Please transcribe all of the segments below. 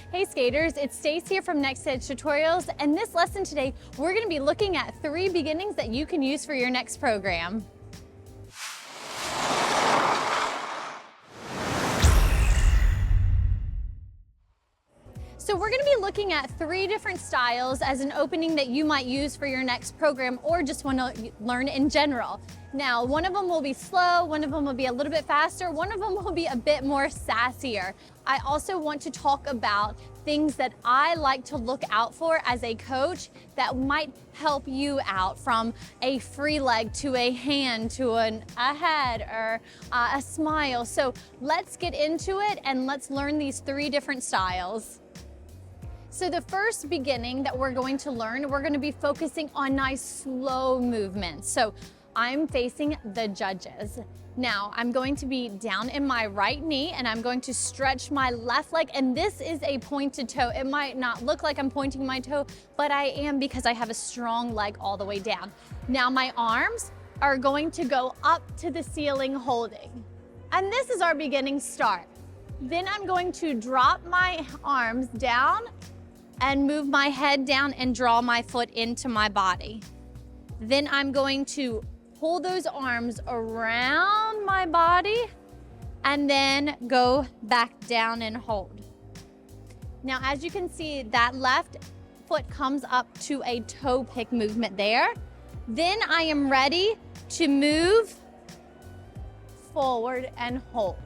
Hey skaters, it's Stace here from Next Edge Tutorials, and this lesson today, we're gonna be looking at 3 beginnings that you can use for your next program. So we're gonna be looking at 3 different styles as an opening that you might use for your next program or just wanna learn in general. Now, one of them will be slow, one of them will be a little bit faster, one of them will be a bit more sassier. I also want to talk about things that I like to look out for as a coach that might help you out, from a free leg to a hand to a head or a smile. So let's get into it and let's learn these 3 different styles. So the first beginning that we're going to learn, we're going to be focusing on nice slow movements. So I'm facing the judges. Now I'm going to be down in my right knee and I'm going to stretch my left leg, and this is a pointed toe. It might not look like I'm pointing my toe, but I am because I have a strong leg all the way down. Now my arms are going to go up to the ceiling holding. And this is our beginning start. Then I'm going to drop my arms down and move my head down and draw my foot into my body. Then I'm going to pull those arms around my body and then go back down and hold. Now, as you can see, that left foot comes up to a toe pick movement there. Then I am ready to move forward and hold.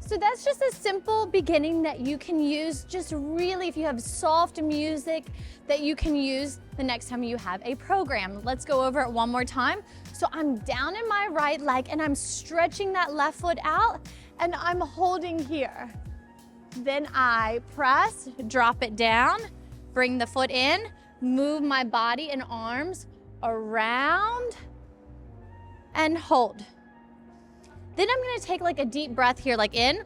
So that's just a simple beginning that you can use, just really if you have soft music that you can use the next time you have a program. Let's go over it one more time. So I'm down in my right leg and I'm stretching that left foot out and I'm holding here. Then I press, drop it down, bring the foot in, move my body and arms around and hold. Then I'm gonna take like a deep breath here, like in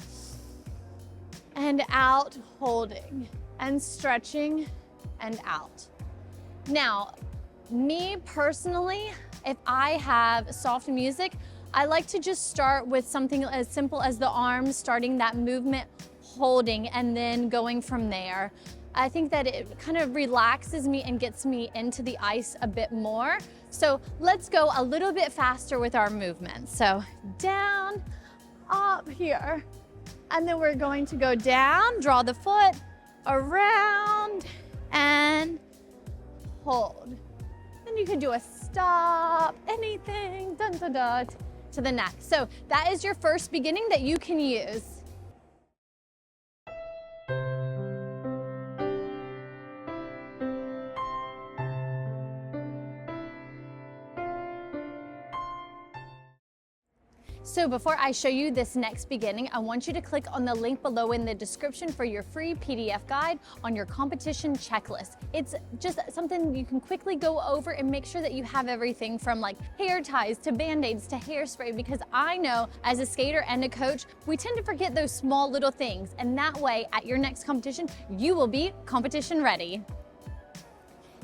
and out, holding and stretching and out. Now, me personally, if I have soft music, I like to just start with something as simple as the arms, starting that movement, holding, and then going from there. I think that it kind of relaxes me and gets me into the ice a bit more. So let's go a little bit faster with our movements. So down, up here, and then we're going to go down, draw the foot, around, and hold. Then you can do a stop, anything, dun, dun, dun, to the next. So that is your first beginning that you can use. So before I show you this next beginning, I want you to click on the link below in the description for your free PDF guide on your competition checklist. It's just something you can quickly go over and make sure that you have everything from like hair ties to band-aids to hairspray, because I know as a skater and a coach, we tend to forget those small little things, and that way at your next competition, you will be competition ready.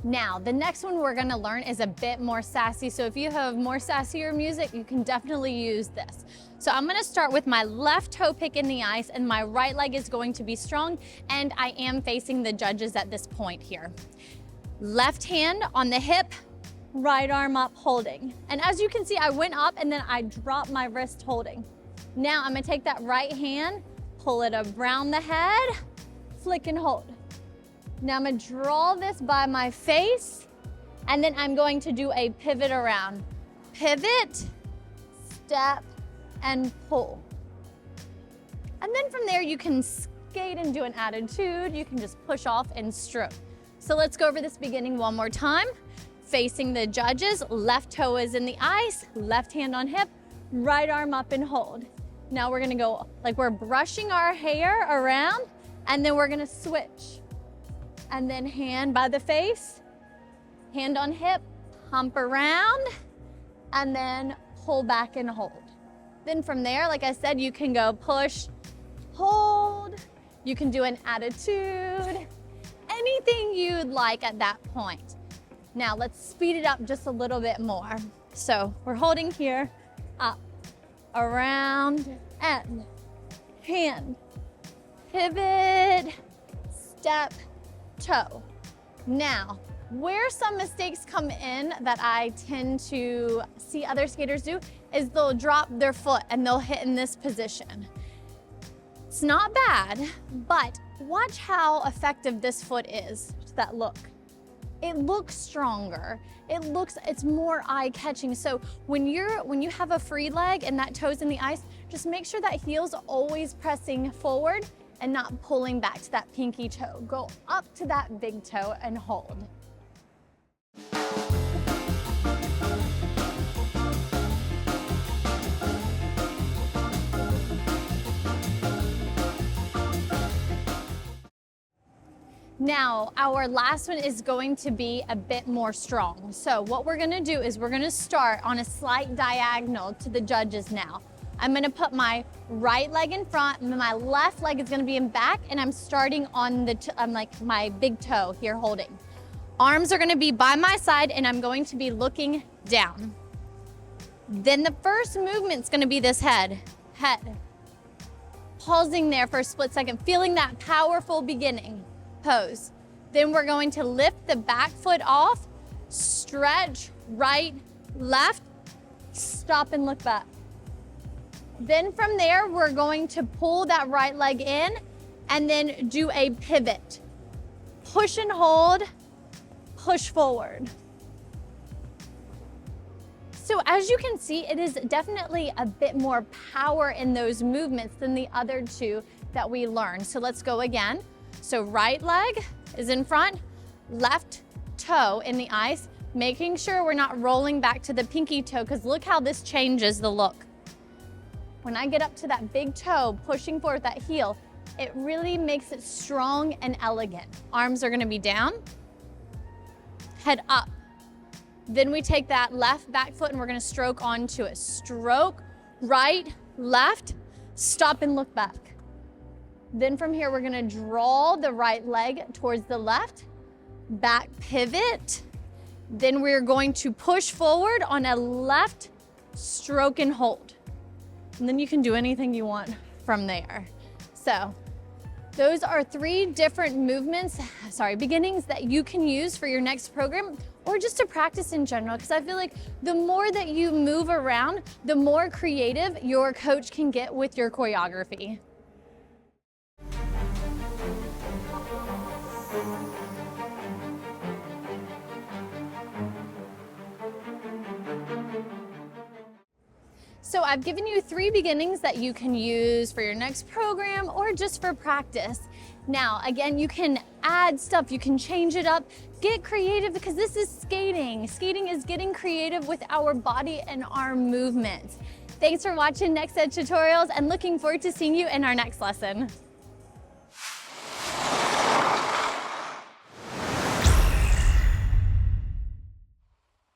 Now, the next one we're gonna learn is a bit more sassy. So if you have more sassier music, you can definitely use this. So I'm gonna start with my left toe pick in the ice and my right leg is going to be strong, and I am facing the judges at this point here. Left hand on the hip, right arm up holding. And as you can see, I went up and then I dropped my wrist holding. Now I'm gonna take that right hand, pull it around the head, flick and hold. Now I'm gonna draw this by my face, and then I'm going to do a pivot around. Pivot, step, and pull. And then from there you can skate and do an attitude. You can just push off and stroke. So let's go over this beginning one more time. Facing the judges, left toe is in the ice, left hand on hip, right arm up and hold. Now we're gonna go like we're brushing our hair around, and then we're gonna switch. And then hand by the face, hand on hip, hump around, and then pull back and hold. Then from there, like I said, you can go push, hold, you can do an attitude, anything you'd like at that point. Now let's speed it up just a little bit more. So we're holding here, up, around, and hand, pivot, step, toe. Now, where some mistakes come in that I tend to see other skaters do is they'll drop their foot and they'll hit in this position. It's not bad, but watch how effective this foot is to that look. It looks stronger. It's more eye-catching. So when you have a free leg and that toe's in the ice, just make sure that heel's always pressing forward and not pulling back to that pinky toe. Go up to that big toe and hold. Now, our last one is going to be a bit more strong. So what we're gonna do is we're gonna start on a slight diagonal to the judges now. I'm gonna put my right leg in front, and my left leg is gonna be in back, and I'm starting on like my big toe here holding. Arms are gonna be by my side, and I'm going to be looking down. Then the first movement's gonna be this head. Pausing there for a split second, feeling that powerful beginning pose. Then we're going to lift the back foot off, stretch right, left, stop and look back. Then from there, we're going to pull that right leg in and then do a pivot. Push and hold, push forward. So as you can see, it is definitely a bit more power in those movements than the other two that we learned. So let's go again. So right leg is in front, left toe in the ice, making sure we're not rolling back to the pinky toe, because look how this changes the look. When I get up to that big toe, pushing forward that heel, it really makes it strong and elegant. Arms are gonna be down, head up. Then we take that left back foot and we're gonna stroke onto it. Stroke, right, left, stop and look back. Then from here, we're gonna draw the right leg towards the left, back pivot. Then we're going to push forward on a left stroke and hold. And then you can do anything you want from there. So those are 3 different beginnings that you can use for your next program or just to practice in general, because I feel like the more that you move around, the more creative your coach can get with your choreography. So I've given you 3 beginnings that you can use for your next program or just for practice. Now, again, you can add stuff, you can change it up, get creative, because this is skating. Skating is getting creative with our body and our movements. Thanks for watching Next Ed Tutorials and looking forward to seeing you in our next lesson.